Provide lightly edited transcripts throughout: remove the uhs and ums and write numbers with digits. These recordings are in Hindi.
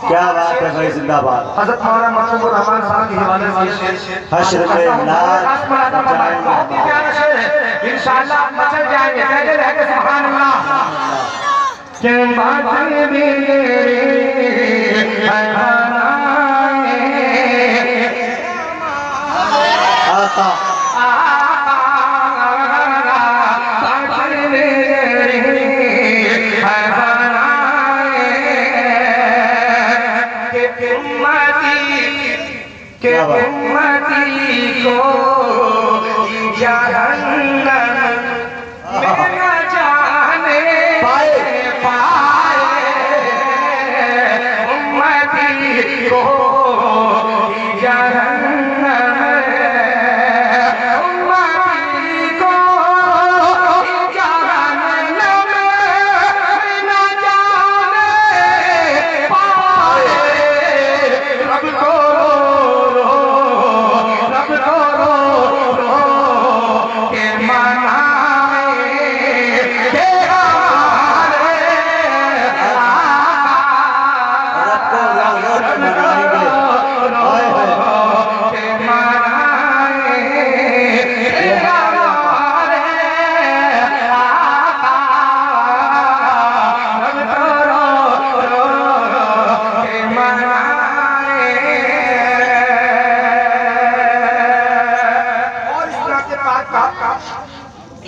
क्या बात है भाई, जिंदाबाद। हज़रत मौलाना महबूब रहमान साहब के हवाले से हश्र में नाज बहुत ही प्यारा शेर है, इंशाअल्लाह आप मचल जाएंगे। कहते रहते सुभान अल्लाह। के बात मेरे आता के उम्मती को जहन्नम में न जाने पाए उम्मती को जहन्नम उम्मती को जहन्नम न जाने पाए। रब को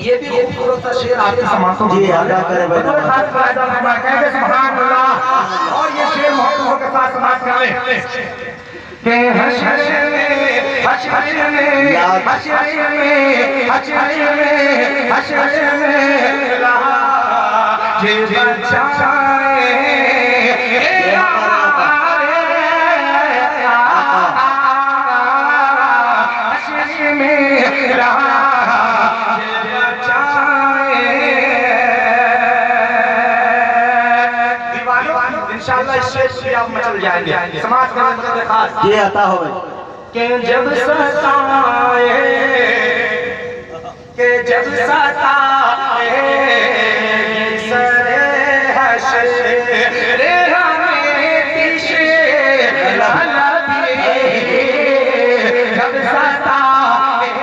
ये भी खूबसूरत शेर आपके समातों जी अदा करे भाई, कहते सुभान अल्लाह। और ये शेर मोहब्बत के साथ समाप्त कर ले के हश्र में जे बचाए इंशाअल्लाह इस शेर से आप मचल जाएंगे। समाज का खास ये आता हो भाई के जब सताए सरे हश्र हमें पीछे जब सताए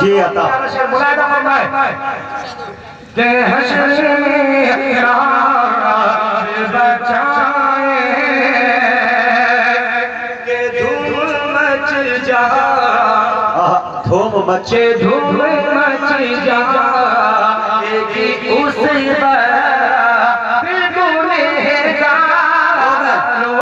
जी आता मुलायदा फरमाए के हश्र में बचाए के धूम मच जा धूम मचे धूम मच जा उस